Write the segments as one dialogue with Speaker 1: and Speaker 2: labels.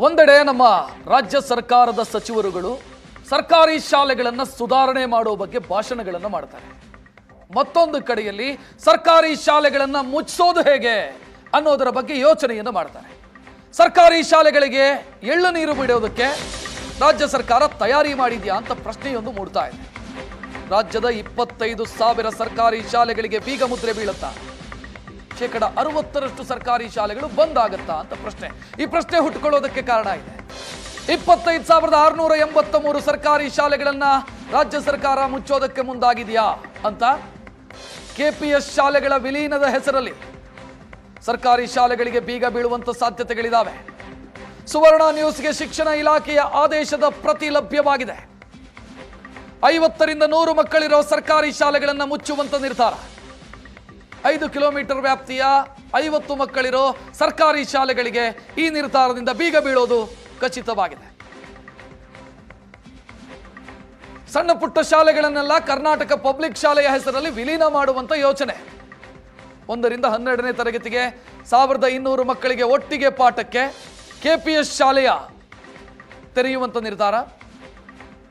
Speaker 1: ಒಂದೆಡೆ ನಮ್ಮ ರಾಜ್ಯ ಸರ್ಕಾರದ ಸಚಿವರುಗಳು ಸರ್ಕಾರಿ ಶಾಲೆಗಳನ್ನು ಸುಧಾರಣೆ ಮಾಡುವ ಬಗ್ಗೆ ಭಾಷಣಗಳನ್ನು ಮಾಡ್ತಾರೆ. ಮತ್ತೊಂದು ಕಡೆಯಲ್ಲಿ ಸರ್ಕಾರಿ ಶಾಲೆಗಳನ್ನು ಮುಚ್ಚಿಸೋದು ಹೇಗೆ ಅನ್ನೋದರ ಬಗ್ಗೆ ಯೋಚನೆಯನ್ನು ಮಾಡ್ತಾರೆ. ಸರ್ಕಾರಿ ಶಾಲೆಗಳಿಗೆ ಎಳ್ಳು ನೀರು ಬಿಡೋದಕ್ಕೆ ರಾಜ್ಯ ಸರ್ಕಾರ ತಯಾರಿ ಮಾಡಿದೆಯಾ ಅಂತ ಪ್ರಶ್ನೆಯೊಂದು ಮೂಡ್ತಾ ಇದೆ. ರಾಜ್ಯದ 25,000 ಸರ್ಕಾರಿ ಶಾಲೆಗಳಿಗೆ ಬೀಗ ಮುದ್ರೆ ಬೀಳುತ್ತಾ? 60% ಸರ್ಕಾರಿ ಶಾಲೆಗಳು ಬಂದ್ ಆಗುತ್ತಾ ಅಂತ ಪ್ರಶ್ನೆ. ಈ ಪ್ರಶ್ನೆ ಹುಟ್ಟುಕೊಳ್ಳೋದಕ್ಕೆ ಕಾರಣ ಇದೆ. 25,683 ಸರ್ಕಾರಿ ಶಾಲೆಗಳನ್ನ ರಾಜ್ಯ ಸರ್ಕಾರ ಮುಚ್ಚೋದಕ್ಕೆ ಮುಂದಾಗಿದೆಯಾ ಅಂತ. ಕೆಪಿಎಸ್ ಶಾಲೆಗಳ ವಿಲೀನದ ಹೆಸರಲ್ಲಿ ಸರ್ಕಾರಿ ಶಾಲೆಗಳಿಗೆ ಬೀಗ ಬೀಳುವಂತ ಸಾಧ್ಯತೆಗಳಿದಾವೆ. ಸುವರ್ಣ ನ್ಯೂಸ್ಗೆ ಶಿಕ್ಷಣ ಇಲಾಖೆಯ ಆದೇಶದ ಪ್ರತಿ ಲಭ್ಯವಾಗಿದೆ. 50ರಿಂದ 100 ಮಕ್ಕಳಿರೋ ಸರ್ಕಾರಿ ಶಾಲೆಗಳನ್ನು ಮುಚ್ಚುವಂತ ನಿರ್ಧಾರ. 5 ಕಿಲೋಮೀಟರ್ ವ್ಯಾಪ್ತಿಯ 50 ಮಕ್ಕಳಿರೋ ಸರ್ಕಾರಿ ಶಾಲೆಗಳಿಗೆ ಈ ನಿರ್ಧಾರದಿಂದ ಬೀಗ ಬೀಳೋದು ಖಚಿತವಾಗಿದೆ. ಸಣ್ಣ ಪುಟ್ಟ ಶಾಲೆಗಳನ್ನೆಲ್ಲ ಕರ್ನಾಟಕ ಪಬ್ಲಿಕ್ ಶಾಲೆಯ ಹೆಸರಲ್ಲಿ ವಿಲೀನ ಮಾಡುವಂತ ಯೋಚನೆ. 1ರಿಂದ 12ನೇ ತರಗತಿಗೆ 1200 ಮಕ್ಕಳಿಗೆ ಒಟ್ಟಿಗೆ ಪಾಠಕ್ಕೆ ಕೆಪಿಎಸ್ ಶಾಲೆಯ ತೆರೆಯುವಂತ ನಿರ್ಧಾರ.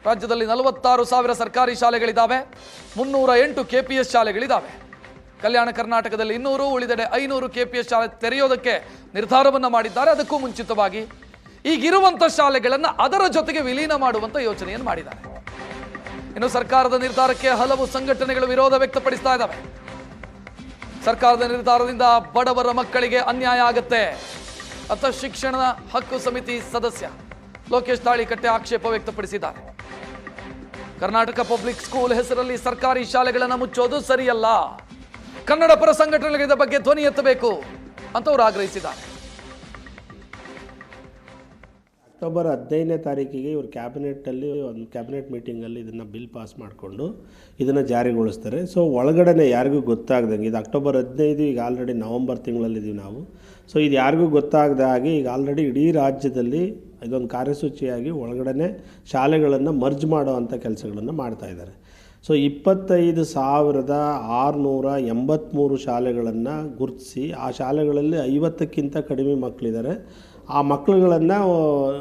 Speaker 1: ರಾಜ್ಯದಲ್ಲಿ 46,000 ಸರ್ಕಾರಿ ಶಾಲೆಗಳಿದ್ದಾವೆ. 308 ಕೆಪಿಎಸ್ ಶಾಲೆಗಳಿದ್ದಾವೆ. ಕಲ್ಯಾಣ ಕರ್ನಾಟಕದಲ್ಲಿ 200, ಉಳಿದೆಡೆ 500 ಕೆಪಿಎಸ್ ಶಾಲೆ ತೆರೆಯೋದಕ್ಕೆ ನಿರ್ಧಾರವನ್ನು ಮಾಡಿದ್ದಾರೆ. ಅದಕ್ಕೂ ಮುಂಚಿತವಾಗಿ ಈಗಿರುವಂಥ ಶಾಲೆಗಳನ್ನು ಅದರ ಜೊತೆಗೆ ವಿಲೀನ ಮಾಡುವಂಥ ಯೋಚನೆಯನ್ನು ಮಾಡಿದ್ದಾರೆ. ಇನ್ನು ಸರ್ಕಾರದ ನಿರ್ಧಾರಕ್ಕೆ ಹಲವು ಸಂಘಟನೆಗಳು ವಿರೋಧ ವ್ಯಕ್ತಪಡಿಸ್ತಾ ಇದ್ದಾವೆ. ಸರ್ಕಾರದ ನಿರ್ಧಾರದಿಂದ ಬಡವರ ಮಕ್ಕಳಿಗೆ ಅನ್ಯಾಯ ಆಗುತ್ತೆ ಅಂತ ಶಿಕ್ಷಣ ಹಕ್ಕು ಸಮಿತಿ ಸದಸ್ಯ ಲೋಕೇಶ್ ತಾಳಿಕಟ್ಟೆ ಆಕ್ಷೇಪ ವ್ಯಕ್ತಪಡಿಸಿದ್ದಾರೆ. ಕರ್ನಾಟಕ ಪಬ್ಲಿಕ್ ಸ್ಕೂಲ್ ಹೆಸರಲ್ಲಿ ಸರ್ಕಾರಿ ಶಾಲೆಗಳನ್ನು ಮುಚ್ಚೋದು ಸರಿಯಲ್ಲ. ಕನ್ನಡ ಪರ ಸಂಘಟನೆಗಳ ಬಗ್ಗೆ ಧ್ವನಿ ಎತ್ತಬೇಕು ಅಂತ ಅವರು ಆಗ್ರಹಿಸಿದ್ದಾರೆ.
Speaker 2: ಅಕ್ಟೋಬರ್ 15ನೇ ತಾರೀಕಿಗೆ ಇವರು ಕ್ಯಾಬಿನೆಟ್ಟಲ್ಲಿ ಒಂದು ಕ್ಯಾಬಿನೆಟ್ ಮೀಟಿಂಗಲ್ಲಿ ಇದನ್ನು ಬಿಲ್ ಪಾಸ್ ಮಾಡಿಕೊಂಡು ಇದನ್ನು ಜಾರಿಗೊಳಿಸ್ತಾರೆ. ಸೊ ಒಳಗಡೆ ಯಾರಿಗೂ ಗೊತ್ತಾಗ್ದಂಗೆ, ಇದು ಅಕ್ಟೋಬರ್ 15, ಈಗ ಆಲ್ರೆಡಿ ನವಂಬರ್ ತಿಂಗಳಲ್ಲಿದ್ದೀವಿ ನಾವು. ಸೊ ಇದು ಯಾರಿಗೂ ಗೊತ್ತಾಗದ ಹಾಗೆ ಈಗ ಆಲ್ರೆಡಿ ಇಡೀ ರಾಜ್ಯದಲ್ಲಿ ಇದೊಂದು ಕಾರ್ಯಸೂಚಿಯಾಗಿ ಒಳಗಡೆ ಶಾಲೆಗಳನ್ನು ಮರ್ಜ್ ಮಾಡೋ ಅಂಥ ಕೆಲಸಗಳನ್ನು ಮಾಡ್ತಾಯಿದ್ದಾರೆ. ಸೊ 25,683 ಶಾಲೆಗಳನ್ನು ಗುರುತಿಸಿ ಆ ಶಾಲೆಗಳಲ್ಲಿ 50ಕ್ಕಿಂತ ಕಡಿಮೆ ಮಕ್ಕಳಿದ್ದಾರೆ. ಆ ಮಕ್ಕಳುಗಳನ್ನು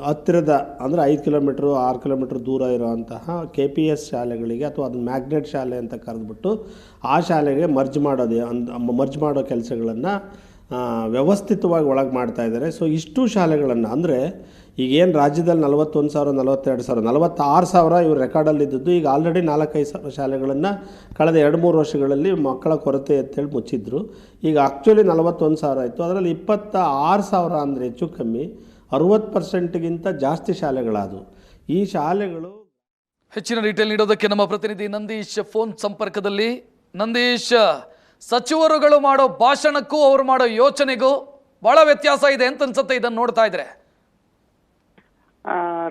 Speaker 2: ಹತ್ತಿರದ ಅಂದರೆ 5 ಕಿಲೋಮೀಟ್ರು 6 ಕಿಲೋಮೀಟ್ರ್ ದೂರ ಇರೋವಂತಹ KPS ಶಾಲೆಗಳಿಗೆ ಅಥವಾ ಅದನ್ನು ಮ್ಯಾಗ್ನೆಟ್ ಶಾಲೆ ಅಂತ ಕರೆದುಬಿಟ್ಟು ಆ ಶಾಲೆಗೆ ಮರ್ಜ್ ಮಾಡೋ ಕೆಲಸಗಳನ್ನು ವ್ಯವಸ್ಥಿತವಾಗಿ ಒಳಗೆ ಮಾಡ್ತಾಯಿದ್ದಾರೆ. ಸೊ ಇಷ್ಟು ಶಾಲೆಗಳನ್ನು ಅಂದರೆ ಈಗೇನು ರಾಜ್ಯದಲ್ಲಿ 41,000, 42,000, 46,000 ಇವರು ರೆಕಾರ್ಡಲ್ಲಿದ್ದದ್ದು ಈಗ ಆಲ್ರೆಡಿ 4-5,000 ಶಾಲೆಗಳನ್ನು ಕಳೆದ 2-3 ವರ್ಷಗಳಲ್ಲಿ ಮಕ್ಕಳ ಕೊರತೆ ಅಂತೇಳಿ ಮುಚ್ಚಿದ್ರು. ಈಗ ಆ್ಯಕ್ಚುಲಿ 41,000 ಆಯಿತು. ಅದರಲ್ಲಿ 26,000 ಅಂದರೆ ಹೆಚ್ಚು ಕಮ್ಮಿ 60%ಗಿಂತ ಜಾಸ್ತಿ ಶಾಲೆಗಳಾದವು. ಈ ಶಾಲೆಗಳು
Speaker 1: ಹೆಚ್ಚಿನ ಡೀಟೇಲ್ ನೀಡೋದಕ್ಕೆ ನಮ್ಮ ಪ್ರತಿನಿಧಿ ನಂದೀಶ್ ಫೋನ್ ಸಂಪರ್ಕದಲ್ಲಿ. ನಂದೀಶ್, ಸಚಿವರುಗಳು ಮಾಡೋ ಭಾಷಣಕ್ಕೂ ಅವರು ಮಾಡೋ ಯೋಚನೆಗೂ ಬಹಳ ವ್ಯತ್ಯಾಸ ಇದೆ ಅಂತ ಅನ್ಸುತ್ತೆ ಇದನ್ನು ನೋಡ್ತಾ ಇದ್ರೆ.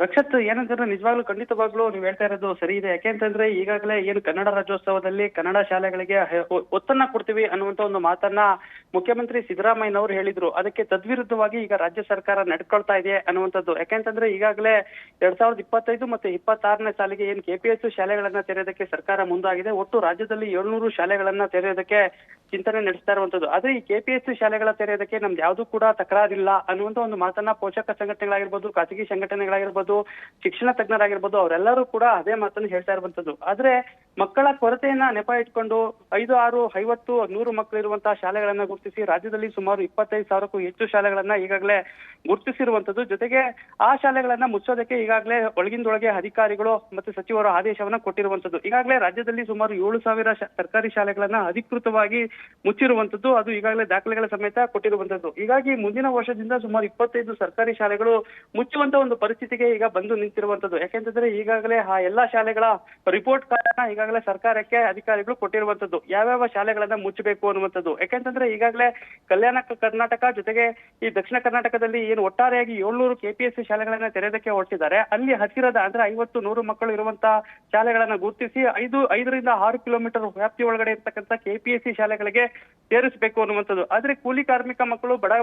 Speaker 3: ರಕ್ಷತ್, ಏನಂತಂದ್ರೆ ನಿಜವಾಗ್ಲೂ ಖಂಡಿತವಾಗ್ಲೂ ನೀವು ಹೇಳ್ತಾ ಇರೋದು ಸರಿ ಇದೆ. ಯಾಕೆಂತಂದ್ರೆ ಈಗಾಗಲೇ ಏನು ಕನ್ನಡ ರಾಜ್ಯೋತ್ಸವದಲ್ಲಿ ಕನ್ನಡ ಶಾಲೆಗಳಿಗೆ ಒತ್ತನ್ನ ಕೊಡ್ತೀವಿ ಅನ್ನುವಂತ ಒಂದು ಮಾತನ್ನ ಮುಖ್ಯಮಂತ್ರಿ ಸಿದ್ದರಾಮಯ್ಯನವರು ಹೇಳಿದ್ರು. ಅದಕ್ಕೆ ತದ್ವಿರುದ್ಧವಾಗಿ ಈಗ ರಾಜ್ಯ ಸರ್ಕಾರ ನಡ್ಕೊಳ್ತಾ ಇದೆ ಅನ್ನುವಂಥದ್ದು. ಯಾಕೆಂತಂದ್ರೆ ಈಗಾಗಲೇ 2025 ಮತ್ತು 26ನೇ ಸಾಲಿಗೆ ಏನು KPS ಶಾಲೆಗಳನ್ನ ತೆರೆಯೋದಕ್ಕೆ ಸರ್ಕಾರ ಮುಂದಾಗಿದೆ. ಒಟ್ಟು ರಾಜ್ಯದಲ್ಲಿ 700 ಶಾಲೆಗಳನ್ನ ತೆರೆಯೋದಕ್ಕೆ ಚಿಂತನೆ ನಡೆಸ್ತಾ ಇರುವಂತದ್ದು. ಆದ್ರೆ ಈ KPS ಶಾಲೆಗಳ ತೆರೆಯೋದಕ್ಕೆ ನಮ್ದು ಯಾವ್ದು ಕೂಡ ತಕರಾರಿಲ್ಲ ಅನ್ನುವಂತ ಒಂದು ಮಾತನ್ನ ಪೋಷಕ ಸಂಘಟನೆಗಳಾಗಿರ್ಬೋದು, ಖಾಸಗಿ ಸಂಘಟನೆಗಳಾಗಿರ್ಬೋದು, ಶಿಕ್ಷಣ ತಜ್ಞರಾಗಿರ್ಬೋದು, ಅವರೆಲ್ಲರೂ ಕೂಡ ಅದೇ ಮಾತನ್ನು ಹೇಳ್ತಾ ಇರುವಂತದ್ದು. ಆದ್ರೆ ಮಕ್ಕಳ ಕೊರತೆಯನ್ನ ನೆಪ ಇಟ್ಕೊಂಡು 5, 6, 50, 100 ಮಕ್ಕಳು ಇರುವಂತಹ ಶಾಲೆಗಳನ್ನ ಗುರುತಿಸಿ ರಾಜ್ಯದಲ್ಲಿ ಸುಮಾರು 25,000ಕ್ಕೂ ಹೆಚ್ಚು ಶಾಲೆಗಳನ್ನ ಈಗಾಗಲೇ ಗುರುತಿಸಿರುವಂತದ್ದು. ಜೊತೆಗೆ ಆ ಶಾಲೆಗಳನ್ನ ಮುಚ್ಚೋದಕ್ಕೆ ಈಗಾಗಲೇ ಒಳಗಿಂದೊಳಗೆ ಅಧಿಕಾರಿಗಳು ಮತ್ತೆ ಸಚಿವರು ಆದೇಶವನ್ನ ಕೊಟ್ಟಿರುವಂತದ್ದು. ಈಗಾಗಲೇ ರಾಜ್ಯದಲ್ಲಿ ಸುಮಾರು 7,000 ಸರ್ಕಾರಿ ಶಾಲೆಗಳನ್ನ ಅಧಿಕೃತವಾಗಿ ಮುಚ್ಚಿರುವಂತದ್ದು. ಅದು ಈಗಾಗಲೇ ದಾಖಲೆಗಳ ಸಮೇತ ಕೊಟ್ಟಿರುವಂತದ್ದು. ಹೀಗಾಗಿ ಮುಂದಿನ ವರ್ಷದಿಂದ ಸುಮಾರು 25 ಸರ್ಕಾರಿ ಶಾಲೆಗಳು ಮುಚ್ಚುವಂತ ಒಂದು ಪರಿಸ್ಥಿತಿಗೆ ಈಗ ಬಂದು ನಿಂತಿರುವಂತದ್ದು. ಯಾಕೆಂತಂದ್ರೆ ಈಗಾಗಲೇ ಆ ಎಲ್ಲಾ ಶಾಲೆಗಳ ರಿಪೋರ್ಟ್ ಕಾರ್ಡ್ನ ಈಗಾಗಲೇ ಸರ್ಕಾರಕ್ಕೆ ಅಧಿಕಾರಿಗಳು ಕೊಟ್ಟಿರುವಂತದ್ದು, ಯಾವ್ಯಾವ ಶಾಲೆಗಳನ್ನ ಮುಚ್ಚಬೇಕು ಅನ್ನುವಂಥದ್ದು. ಯಾಕೆಂತಂದ್ರೆ ಈಗಾಗಲೇ ಕಲ್ಯಾಣ ಕರ್ನಾಟಕ ಜೊತೆಗೆ ಈ ದಕ್ಷಿಣ ಕರ್ನಾಟಕದಲ್ಲಿ ಏನು ಒಟ್ಟಾರೆಯಾಗಿ 700 KPS ಶಾಲೆಗಳನ್ನ ತೆರೆಯೋದಕ್ಕೆ ಹೊರಟಿದ್ದಾರೆ. ಅಲ್ಲಿ ಹತ್ತಿರದ ಅಂದ್ರೆ 50-100 ಮಕ್ಕಳು ಇರುವಂತಹ ಶಾಲೆಗಳನ್ನ ಗುರುತಿಸಿ 5ರಿಂದ 6 ಕಿಲೋಮೀಟರ್ ವ್ಯಾಪ್ತಿ ಒಳಗಡೆ ಇರ್ತಕ್ಕಂಥ KPS ಶಾಲೆಗಳಿಗೆ ಸೇರಿಸಬೇಕು ಅನ್ನುವಂಥದ್ದು. ಆದ್ರೆ ಕೂಲಿ ಕಾರ್ಮಿಕ ಮಕ್ಕಳು, ಬಡ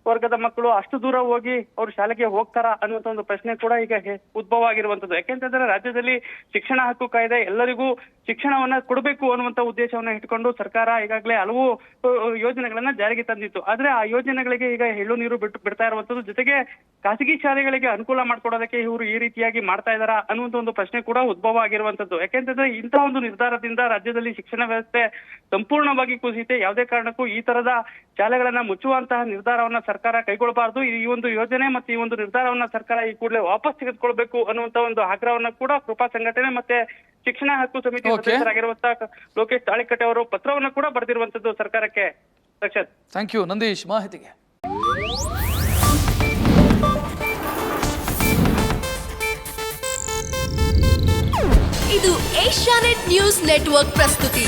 Speaker 3: ವರ್ಗದ ಮಕ್ಕಳು ಅಷ್ಟು ದೂರ ಹೋಗಿ ಅವ್ರು ಶಾಲೆಗೆ ಹೋಗ್ತಾರಾ ಅನ್ನುವಂಥ ಒಂದು ಪ್ರಶ್ನೆ ಕೂಡ ಈಗ ಉದ್ಭವ ಆಗಿರುವಂತದ್ದು. ಯಾಕೆಂತಂದ್ರೆ ರಾಜ್ಯದಲ್ಲಿ ಶಿಕ್ಷಣ ಹಕ್ಕು ಕಾಯ್ದೆ ಎಲ್ಲರಿಗೂ ಶಿಕ್ಷಣವನ್ನ ಕೊಡಬೇಕು ಅನ್ನುವಂತ ಉದ್ದೇಶವನ್ನ ಇಟ್ಕೊಂಡು ಸರ್ಕಾರ ಈಗಾಗಲೇ ಹಲವು ಯೋಜನೆಗಳನ್ನ ಜಾರಿಗೆ ತಂದಿತ್ತು. ಆದ್ರೆ ಆ ಯೋಜನೆಗಳಿಗೆ ಈಗ ಎಳ್ಳು ನೀರು ಬಿಡ್ತಾ ಇರುವಂತದ್ದು, ಜೊತೆಗೆ ಖಾಸಗಿ ಶಾಲೆಗಳಿಗೆ ಅನುಕೂಲ ಮಾಡ್ಕೊಡೋದಕ್ಕೆ ಇವರು ಈ ರೀತಿಯಾಗಿ ಮಾಡ್ತಾ ಇದಾರಾ ಅನ್ನುವಂತ ಒಂದು ಪ್ರಶ್ನೆ ಕೂಡ ಉದ್ಭವ ಆಗಿರುವಂತದ್ದು. ಯಾಕೆಂತಂದ್ರೆ ಇಂತಹ ಒಂದು ನಿರ್ಧಾರದಿಂದ ರಾಜ್ಯದಲ್ಲಿ ಶಿಕ್ಷಣ ವ್ಯವಸ್ಥೆ ಸಂಪೂರ್ಣವಾಗಿ ಕುಸಿಯುತ್ತೆ. ಯಾವುದೇ ಕಾರಣಕ್ಕೂ ಈ ತರದ ಶಾಲೆಗಳನ್ನ ಮುಚ್ಚುವಂತಹ ನಿರ್ಧಾರವನ್ನ ಸರ್ಕಾರ ಕೈಗೊಳ್ಳಬಾರದು. ಈ ಒಂದು ಯೋಜನೆ ಮತ್ತೆ ಈ ಒಂದು ನಿರ್ಧಾರವನ್ನ ಸರ್ಕಾರ ಈ ಕೂಡಲೇ ವಾಪಸ್ ತೆಗೆದುಕೊಳ್ಬೇಕು ಅನ್ನುವಂತ ಒಂದು ಆಗ್ರಹವನ್ನ ಕೂಡ ಕೃಪಾ ಸಂಘಟನೆ ಮತ್ತೆ ಶಿಕ್ಷಣ ಹಕ್ಕು ಸಮಿತಿ ಸದಸ್ಯರಾಗಿರುವಂತಹ ಲೋಕೇಶ್ ತಾಳಿಕಟ್ಟೆ ಅವರು ಪತ್ರವನ್ನು ಕೂಡ ಬರೆದಿರುವಂತದ್ದು ಸರ್ಕಾರಕ್ಕೆ. ರಕ್ಷತ್,
Speaker 1: ಥ್ಯಾಂಕ್ ಯು ನಂದೀಶ್ ಮಾಹಿತಿಗೆ.
Speaker 4: ಇದು ಏಷ್ಯಾನೆಟ್ ನ್ಯೂಸ್ ನೆಟ್ವರ್ಕ್ ಪ್ರಸ್ತುತಿ.